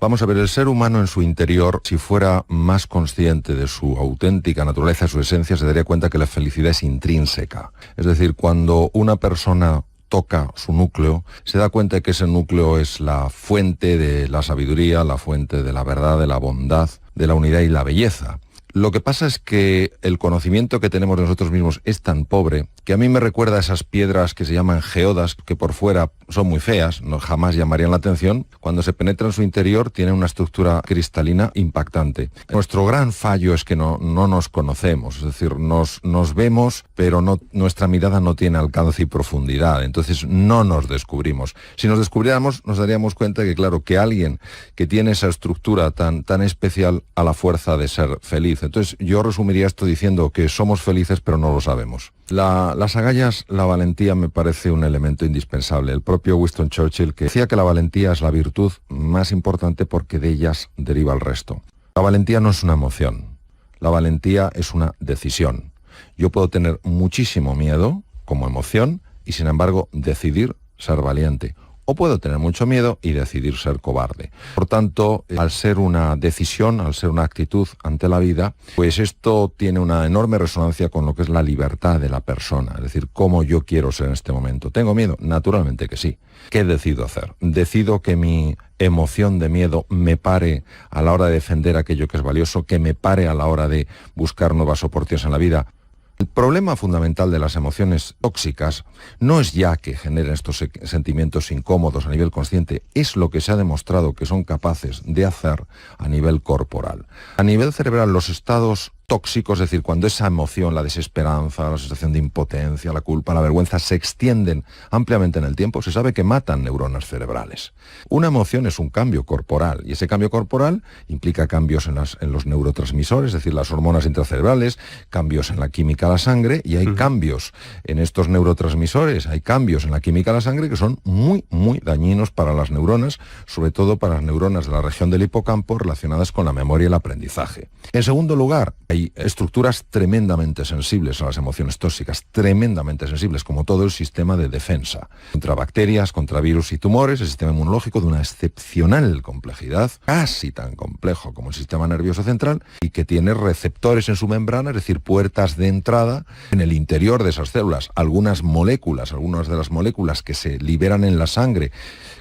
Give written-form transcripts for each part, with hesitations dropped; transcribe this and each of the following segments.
Vamos a ver, el ser humano en su interior, si fuera más consciente de su auténtica naturaleza, su esencia, se daría cuenta que la felicidad es intrínseca. Es decir, cuando una persona toca su núcleo, se da cuenta de que ese núcleo es la fuente de la sabiduría, la fuente de la verdad, de la bondad, de la unidad y la belleza. Lo que pasa es que el conocimiento que tenemos de nosotros mismos es tan pobre que a mí me recuerda a esas piedras que se llaman geodas, que por fuera son muy feas, no jamás llamarían la atención. Cuando se penetra en su interior tienen una estructura cristalina impactante. Nuestro gran fallo es que no nos conocemos, es decir, nos vemos, pero nuestra mirada no tiene alcance y profundidad, entonces no nos descubrimos. Si nos descubriéramos, nos daríamos cuenta de que, claro, que alguien que tiene esa estructura tan especial a la fuerza de ser feliz. Entonces yo resumiría esto diciendo que somos felices, pero no lo sabemos. Las agallas, la valentía me parece un elemento indispensable. El propio Winston Churchill, que decía que la valentía es la virtud más importante porque de ellas deriva el resto. La valentía no es una emoción, la valentía es una decisión. Yo puedo tener muchísimo miedo como emoción y sin embargo decidir ser valiente. O puedo tener mucho miedo y decidir ser cobarde. Por tanto, al ser una decisión, al ser una actitud ante la vida, pues esto tiene una enorme resonancia con lo que es la libertad de la persona. Es decir, cómo yo quiero ser en este momento. ¿Tengo miedo? Naturalmente que sí. ¿Qué decido hacer? Decido que mi emoción de miedo me pare a la hora de defender aquello que es valioso, que me pare a la hora de buscar nuevas oportunidades en la vida. El problema fundamental de las emociones tóxicas no es ya que generen estos sentimientos incómodos a nivel consciente, es lo que se ha demostrado que son capaces de hacer a nivel corporal. A nivel cerebral, los estados tóxicos, es decir, cuando esa emoción, la desesperanza, la sensación de impotencia, la culpa, la vergüenza, se extienden ampliamente en el tiempo, se sabe que matan neuronas cerebrales. Una emoción es un cambio corporal, y ese cambio corporal implica cambios en los neurotransmisores, es decir, las hormonas intracerebrales, cambios en la química de la sangre, y hay cambios en estos neurotransmisores, hay cambios en la química de la sangre que son muy, muy dañinos para las neuronas, sobre todo para las neuronas de la región del hipocampo relacionadas con la memoria y el aprendizaje. En segundo lugar, hay estructuras tremendamente sensibles a las emociones tóxicas, tremendamente sensibles, como todo el sistema de defensa. Contra bacterias, contra virus y tumores, el sistema inmunológico de una excepcional complejidad, casi tan complejo como el sistema nervioso central, y que tiene receptores en su membrana, es decir, puertas de entrada en el interior de esas células. Algunas de las moléculas que se liberan en la sangre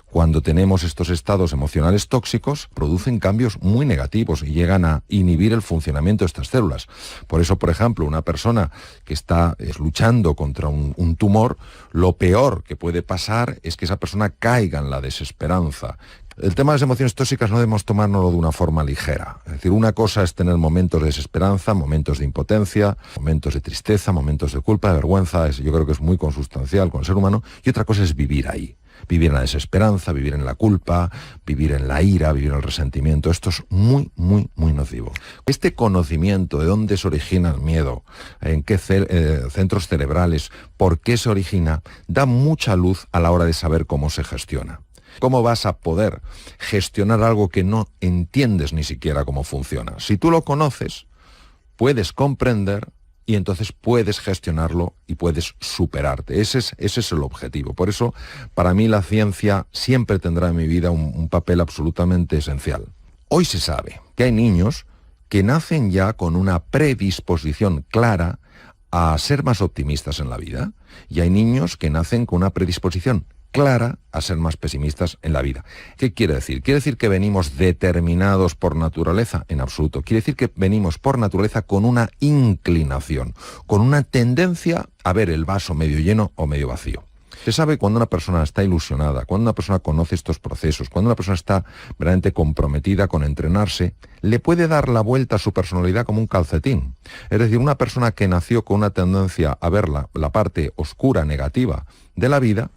cuando tenemos estos estados emocionales tóxicos, producen cambios muy negativos y llegan a inhibir el funcionamiento de estas células. Por eso, por ejemplo, una persona que está luchando contra un tumor, lo peor que puede pasar es que esa persona caiga en la desesperanza. El tema de las emociones tóxicas no debemos tomárnoslo de una forma ligera. Es decir, una cosa es tener momentos de desesperanza, momentos de impotencia, momentos de tristeza, momentos de culpa, de vergüenza. Yo creo que es muy consustancial con el ser humano. Y otra cosa es vivir ahí. Vivir en la desesperanza, vivir en la culpa, vivir en la ira, vivir en el resentimiento. Esto es muy, muy, muy nocivo. Este conocimiento de dónde se origina el miedo, en qué centros cerebrales, por qué se origina, da mucha luz a la hora de saber cómo se gestiona. ¿Cómo vas a poder gestionar algo que no entiendes ni siquiera cómo funciona? Si tú lo conoces, puedes comprender y entonces puedes gestionarlo y puedes superarte. Ese es el objetivo. Por eso, para mí, la ciencia siempre tendrá en mi vida un papel absolutamente esencial. Hoy se sabe que hay niños que nacen ya con una predisposición clara a ser más optimistas en la vida, y hay niños que nacen con una predisposición clara a ser más pesimistas en la vida. ¿Qué quiere decir? ¿Quiere decir que venimos determinados por naturaleza? En absoluto. Quiere decir que venimos por naturaleza con una inclinación, con una tendencia a ver el vaso medio lleno o medio vacío. Se sabe cuando una persona está ilusionada, cuando una persona conoce estos procesos, cuando una persona está verdaderamente comprometida con entrenarse, le puede dar la vuelta a su personalidad como un calcetín. Es decir, una persona que nació con una tendencia a ver la parte oscura, negativa de la vida,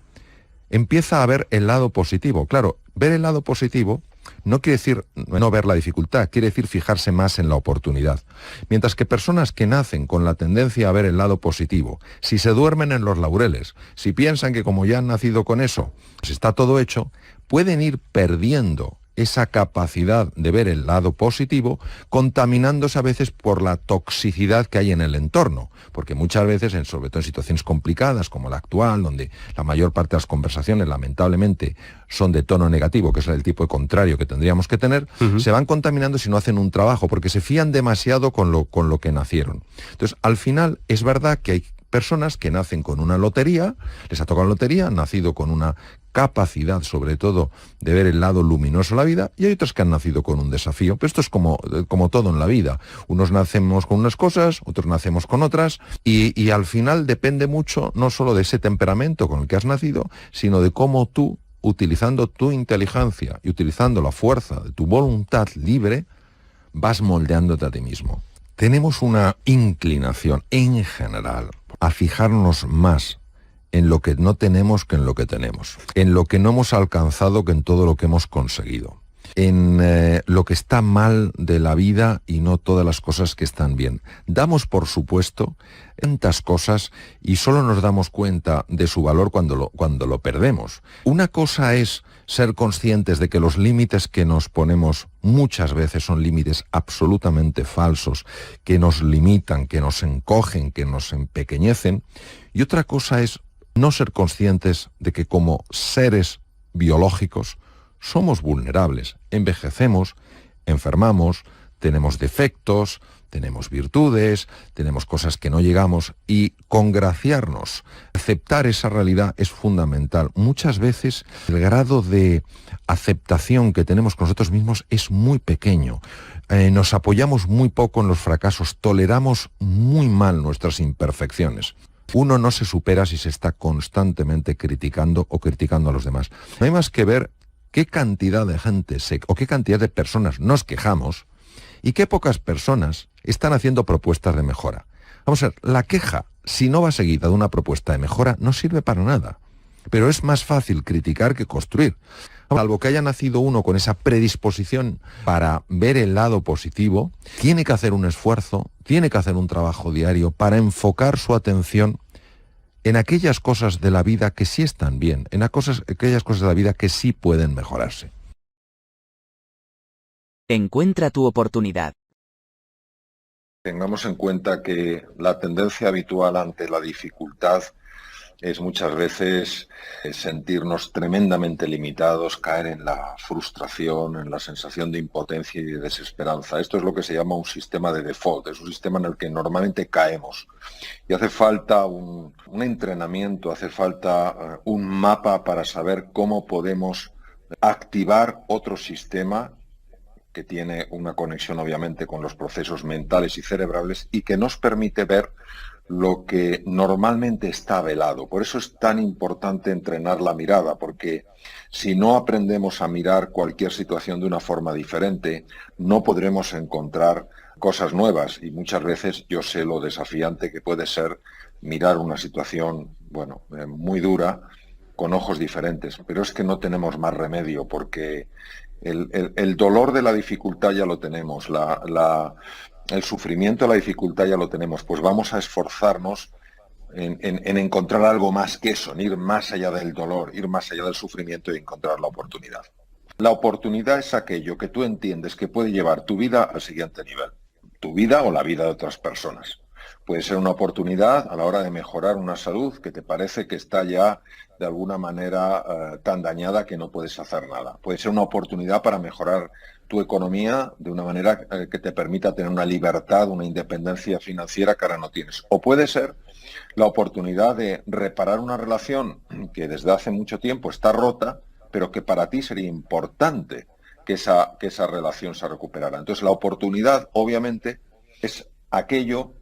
empieza a ver el lado positivo. Claro, ver el lado positivo no quiere decir no ver la dificultad, quiere decir fijarse más en la oportunidad. Mientras que personas que nacen con la tendencia a ver el lado positivo, si se duermen en los laureles, si piensan que como ya han nacido con eso, pues está todo hecho, pueden ir perdiendo esa capacidad de ver el lado positivo, contaminándose a veces por la toxicidad que hay en el entorno, porque muchas veces, sobre todo en situaciones complicadas como la actual, donde la mayor parte de las conversaciones lamentablemente son de tono negativo, que es el tipo de contrario que tendríamos que tener, se van contaminando si no hacen un trabajo, porque se fían demasiado con lo que nacieron. Entonces, al final, es verdad que hay personas que nacen con una lotería, les ha tocado la lotería, han nacido con una capacidad, sobre todo, de ver el lado luminoso de la vida, y hay otras que han nacido con un desafío. Pero esto es como todo en la vida. Unos nacemos con unas cosas, otros nacemos con otras, y al final depende mucho no solo de ese temperamento con el que has nacido, sino de cómo tú, utilizando tu inteligencia y utilizando la fuerza de tu voluntad libre, vas moldeándote a ti mismo. Tenemos una inclinación, en general, a fijarnos más en lo que no tenemos que en lo que tenemos, en lo que no hemos alcanzado que en todo lo que hemos conseguido, en lo que está mal de la vida y no todas las cosas que están bien. Damos por supuesto tantas cosas y solo nos damos cuenta de su valor cuando lo perdemos. Una cosa es ser conscientes de que los límites que nos ponemos muchas veces son límites absolutamente falsos, que nos limitan, que nos encogen, que nos empequeñecen. Y otra cosa es no ser conscientes de que como seres biológicos somos vulnerables, envejecemos, enfermamos, tenemos defectos, tenemos virtudes, tenemos cosas que no llegamos, y congraciarnos, aceptar esa realidad es fundamental. Muchas veces el grado de aceptación que tenemos con nosotros mismos es muy pequeño. Nos apoyamos muy poco en los fracasos, toleramos muy mal nuestras imperfecciones. Uno no se supera si se está constantemente criticando o criticando a los demás. No hay más que ver qué cantidad de gente o qué cantidad de personas nos quejamos y qué pocas personas están haciendo propuestas de mejora. Vamos a ver, la queja, si no va seguida de una propuesta de mejora, no sirve para nada. Pero es más fácil criticar que construir. Salvo que haya nacido uno con esa predisposición para ver el lado positivo, tiene que hacer un esfuerzo, tiene que hacer un trabajo diario para enfocar su atención en aquellas cosas de la vida que sí están bien, en aquellas cosas de la vida que sí pueden mejorarse. Encuentra tu oportunidad. Tengamos en cuenta que la tendencia habitual ante la dificultad es muchas veces sentirnos tremendamente limitados, caer en la frustración, en la sensación de impotencia y de desesperanza. Esto es lo que se llama un sistema de default, es un sistema en el que normalmente caemos. Y hace falta un entrenamiento, hace falta un mapa para saber cómo podemos activar otro sistema que tiene una conexión obviamente con los procesos mentales y cerebrales y que nos permite ver lo que normalmente está velado. Por eso es tan importante entrenar la mirada, porque si no aprendemos a mirar cualquier situación de una forma diferente, no podremos encontrar cosas nuevas, y muchas veces yo sé lo desafiante que puede ser mirar una situación, muy dura, con ojos diferentes. Pero es que no tenemos más remedio, porque el dolor de la dificultad ya lo tenemos, el sufrimiento de la dificultad ya lo tenemos, pues vamos a esforzarnos en encontrar algo más que eso, en ir más allá del dolor, ir más allá del sufrimiento y encontrar la oportunidad. La oportunidad es aquello que tú entiendes que puede llevar tu vida al siguiente nivel, tu vida o la vida de otras personas. Puede ser una oportunidad a la hora de mejorar una salud que te parece que está ya de alguna manera tan dañada que no puedes hacer nada. Puede ser una oportunidad para mejorar tu economía de una manera que te permita tener una libertad, una independencia financiera que ahora no tienes. O puede ser la oportunidad de reparar una relación que desde hace mucho tiempo está rota, pero que para ti sería importante que esa relación se recuperara. Entonces la oportunidad, obviamente, es aquello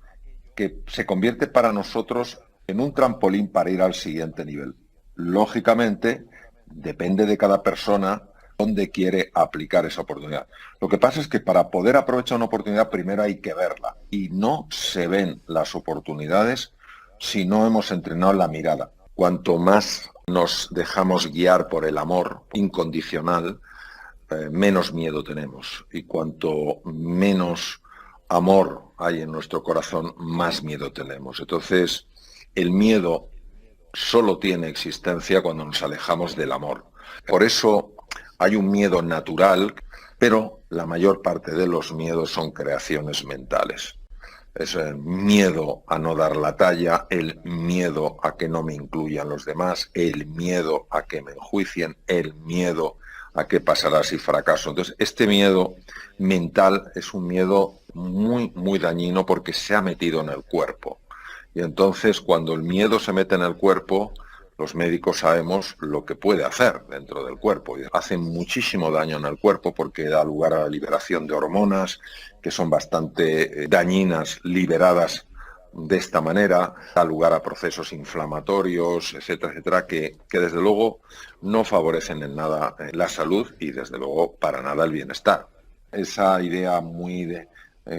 que se convierte para nosotros en un trampolín para ir al siguiente nivel. Lógicamente, depende de cada persona dónde quiere aplicar esa oportunidad. Lo que pasa es que para poder aprovechar una oportunidad primero hay que verla, y no se ven las oportunidades si no hemos entrenado la mirada. Cuanto más nos dejamos guiar por el amor incondicional, menos miedo tenemos, y cuanto menos amor hay en nuestro corazón, más miedo tenemos. Entonces, el miedo solo tiene existencia cuando nos alejamos del amor. Por eso Hay un miedo natural, pero la mayor parte de los miedos son creaciones mentales. Es el miedo a no dar la talla, el miedo a que no me incluyan los demás, el miedo a que me enjuicien, el miedo a qué pasará si fracaso. Entonces, este miedo mental es un miedo muy, muy dañino porque se ha metido en el cuerpo. Y entonces, cuando el miedo se mete en el cuerpo, los médicos sabemos lo que puede hacer dentro del cuerpo. Y hace muchísimo daño en el cuerpo porque da lugar a la liberación de hormonas que son bastante dañinas, liberadas de esta manera, da lugar a procesos inflamatorios, etcétera, etcétera, que desde luego no favorecen en nada la salud y desde luego para nada el bienestar. Esa idea muy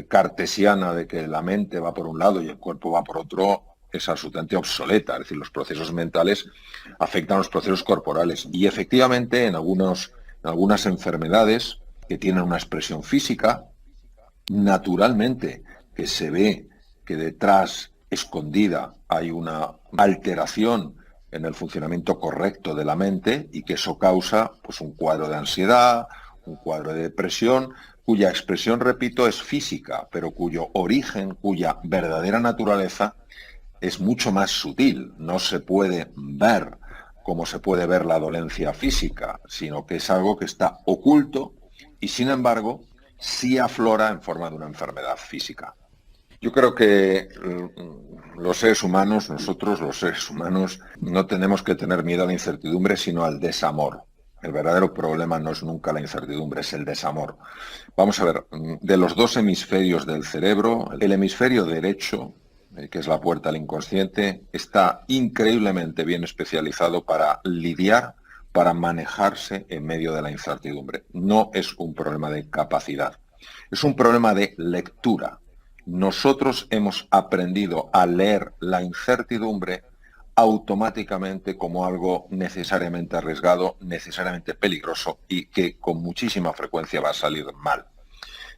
cartesiana de que la mente va por un lado y el cuerpo va por otro es absolutamente obsoleta. Es decir, los procesos mentales afectan a los procesos corporales y efectivamente en algunas enfermedades que tienen una expresión física, naturalmente que se ve que detrás, escondida, hay una alteración en el funcionamiento correcto de la mente y que eso causa pues, un cuadro de ansiedad, un cuadro de depresión, cuya expresión, repito, es física, pero cuyo origen, cuya verdadera naturaleza es mucho más sutil. No se puede ver como se puede ver la dolencia física, sino que es algo que está oculto y, sin embargo, sí aflora en forma de una enfermedad física. Yo creo que los seres humanos, nosotros los seres humanos, no tenemos que tener miedo a la incertidumbre, sino al desamor. El verdadero problema no es nunca la incertidumbre, es el desamor. Vamos a ver, de los dos hemisferios del cerebro, el hemisferio derecho, que es la puerta al inconsciente, está increíblemente bien especializado para lidiar, para manejarse en medio de la incertidumbre. No es un problema de capacidad, es un problema de lectura. Nosotros hemos aprendido a leer la incertidumbre automáticamente como algo necesariamente arriesgado, necesariamente peligroso y que con muchísima frecuencia va a salir mal.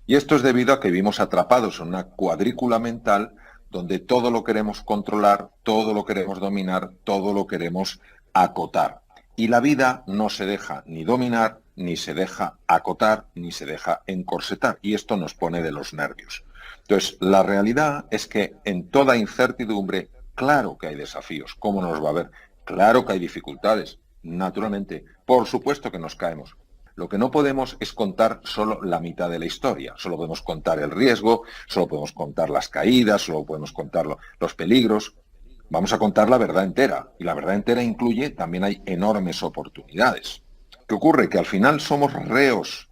Y esto es debido a que vivimos atrapados en una cuadrícula mental donde todo lo queremos controlar, todo lo queremos dominar, todo lo queremos acotar. Y la vida no se deja ni dominar, ni se deja acotar, ni se deja encorsetar. Y esto nos pone de los nervios. Entonces, la realidad es que en toda incertidumbre, claro que hay desafíos. ¿Cómo nos va a ver? Claro que hay dificultades. Naturalmente, por supuesto que nos caemos. Lo que no podemos es contar solo la mitad de la historia. Solo podemos contar el riesgo, solo podemos contar las caídas, solo podemos contar los peligros. Vamos a contar la verdad entera. Y la verdad entera incluye, también hay enormes oportunidades. ¿Qué ocurre? Que al final somos reos,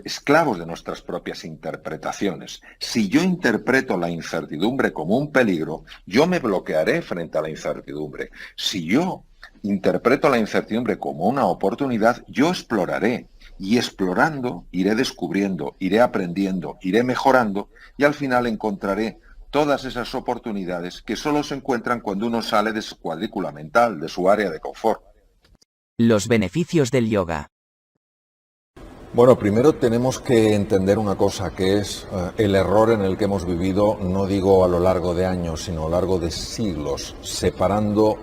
esclavos de nuestras propias interpretaciones. Si yo interpreto la incertidumbre como un peligro, yo me bloquearé frente a la incertidumbre. Si yo interpreto la incertidumbre como una oportunidad, yo exploraré y explorando iré descubriendo, iré aprendiendo, iré mejorando y al final encontraré todas esas oportunidades que solo se encuentran cuando uno sale de su cuadrícula mental, de su área de confort. Los beneficios del yoga. Bueno, primero tenemos que entender una cosa, que es el error en el que hemos vivido, no digo a lo largo de años, sino a lo largo de siglos, separando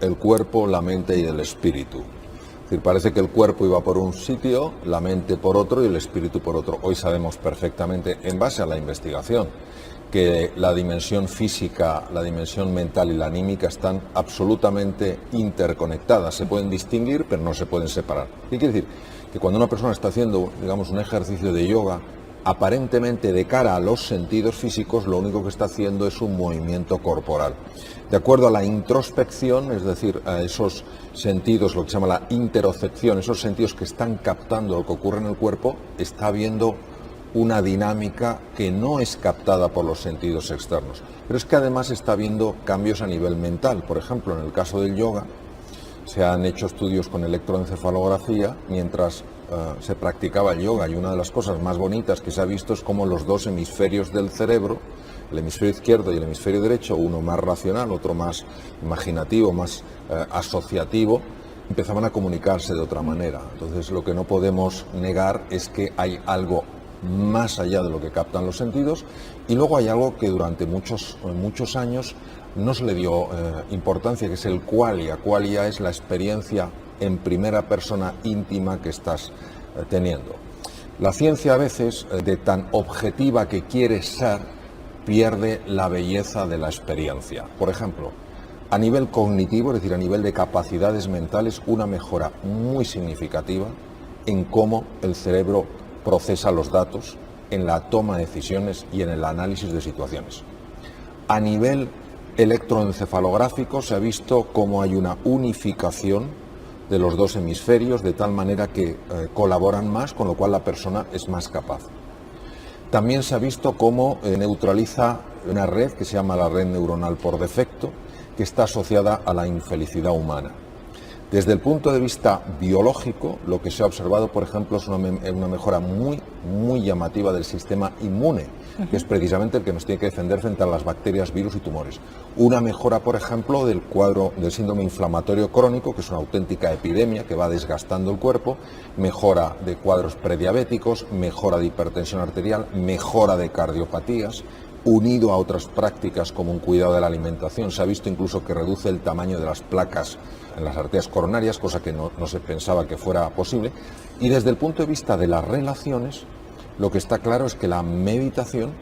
el cuerpo, la mente y el espíritu. Es decir, parece que el cuerpo iba por un sitio, la mente por otro y el espíritu por otro. Hoy sabemos perfectamente, en base a la investigación, que la dimensión física, la dimensión mental y la anímica están absolutamente interconectadas. Se pueden distinguir, pero no se pueden separar. ¿Qué quiere decir? Que cuando una persona está haciendo, digamos, un ejercicio de yoga, aparentemente de cara a los sentidos físicos, lo único que está haciendo es un movimiento corporal. De acuerdo a la introspección, es decir, a esos sentidos, lo que se llama la interocepción, esos sentidos que están captando lo que ocurre en el cuerpo, está habiendo una dinámica que no es captada por los sentidos externos. Pero es que además está habiendo cambios a nivel mental. Por ejemplo, en el caso del yoga, se han hecho estudios con electroencefalografía mientras se practicaba el yoga, y una de las cosas más bonitas que se ha visto es cómo los dos hemisferios del cerebro, el hemisferio izquierdo y el hemisferio derecho, uno más racional, otro más imaginativo, más asociativo, empezaban a comunicarse de otra manera. Entonces, lo que no podemos negar es que hay algo más allá de lo que captan los sentidos, y luego hay algo que durante muchos años no se le dio importancia, que es el qualia. Qualia es la experiencia en primera persona íntima que estás teniendo. La ciencia a veces, de tan objetiva que quiere ser, pierde la belleza de la experiencia. Por ejemplo, a nivel cognitivo, es decir, a nivel de capacidades mentales, una mejora muy significativa en cómo el cerebro procesa los datos, en la toma de decisiones y en el análisis de situaciones. A nivel electroencefalográfico se ha visto cómo hay una unificación de los dos hemisferios de tal manera que colaboran más, con lo cual la persona es más capaz. También se ha visto cómo neutraliza una red que se llama la red neuronal por defecto, que está asociada a la infelicidad humana. Desde el punto de vista biológico, lo que se ha observado, por ejemplo, es una mejora muy llamativa del sistema inmune, que es precisamente el que nos tiene que defender frente a las bacterias, virus y tumores. Una mejora, por ejemplo, del cuadro del síndrome inflamatorio crónico, que es una auténtica epidemia que va desgastando el cuerpo, mejora de cuadros prediabéticos, mejora de hipertensión arterial, mejora de cardiopatías, unido a otras prácticas como un cuidado de la alimentación. Se ha visto incluso que reduce el tamaño de las placas en las arterias coronarias, cosa que no se pensaba que fuera posible. Y desde el punto de vista de las relaciones, lo que está claro es que la meditación,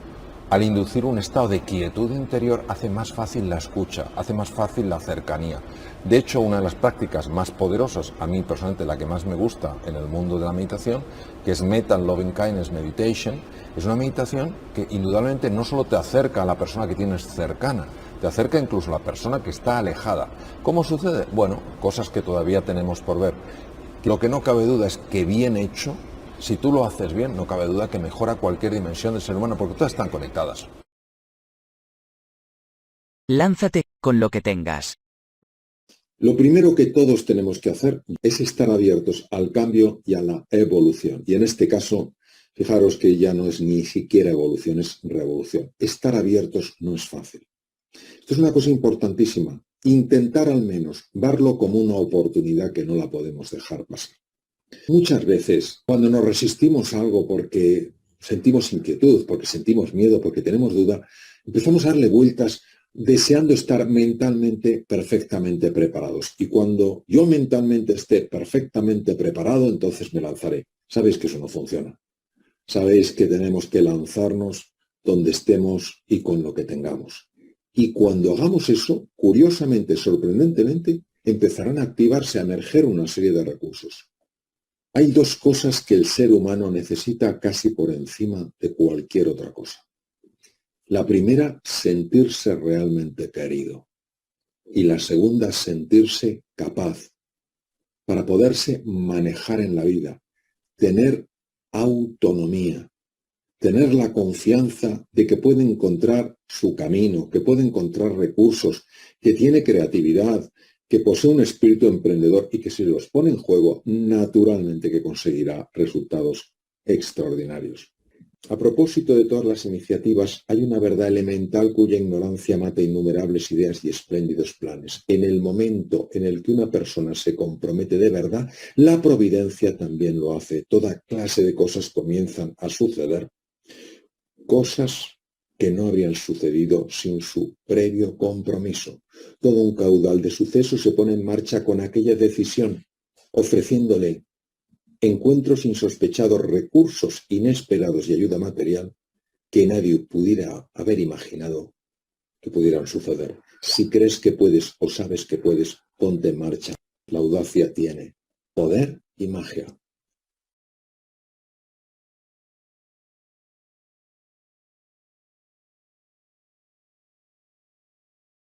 al inducir un estado de quietud interior, hace más fácil la escucha, hace más fácil la cercanía. De hecho, una de las prácticas más poderosas, a mí personalmente la que más me gusta en el mundo de la meditación, que es Metta Loving Kindness Meditation, es una meditación que indudablemente no solo te acerca a la persona que tienes cercana, te acerca incluso a la persona que está alejada. ¿Cómo sucede? Bueno, cosas que todavía tenemos por ver. Lo que no cabe duda es que bien hecho, si tú lo haces bien, no cabe duda que mejora cualquier dimensión del ser humano, porque todas están conectadas. Lánzate con lo que tengas. Lo primero que todos tenemos que hacer es estar abiertos al cambio y a la evolución. Y en este caso, fijaros que ya no es ni siquiera evolución, es revolución. Estar abiertos no es fácil. Esto es una cosa importantísima. Intentar al menos verlo como una oportunidad que no la podemos dejar pasar. Muchas veces, cuando nos resistimos a algo porque sentimos inquietud, porque sentimos miedo, porque tenemos duda, empezamos a darle vueltas deseando estar mentalmente perfectamente preparados. Y cuando yo mentalmente esté perfectamente preparado, entonces me lanzaré. Sabéis que eso no funciona. Sabéis que tenemos que lanzarnos donde estemos y con lo que tengamos. Y cuando hagamos eso, curiosamente, sorprendentemente, empezarán a activarse, a emerger una serie de recursos. Hay dos cosas que el ser humano necesita casi por encima de cualquier otra cosa. La primera, sentirse realmente querido. Y la segunda, sentirse capaz para poderse manejar en la vida, tener autonomía, tener la confianza de que puede encontrar su camino, que puede encontrar recursos, que tiene creatividad, que posee un espíritu emprendedor y que si los pone en juego, naturalmente que conseguirá resultados extraordinarios. A propósito de todas las iniciativas, hay una verdad elemental cuya ignorancia mata innumerables ideas y espléndidos planes. En el momento en el que una persona se compromete de verdad, la providencia también lo hace. Toda clase de cosas comienzan a suceder, cosas que no habrían sucedido sin su previo compromiso. Todo un caudal de sucesos se pone en marcha con aquella decisión, ofreciéndole encuentros insospechados, recursos inesperados y ayuda material que nadie pudiera haber imaginado que pudieran suceder. Si crees que puedes o sabes que puedes, ponte en marcha. La audacia tiene poder y magia.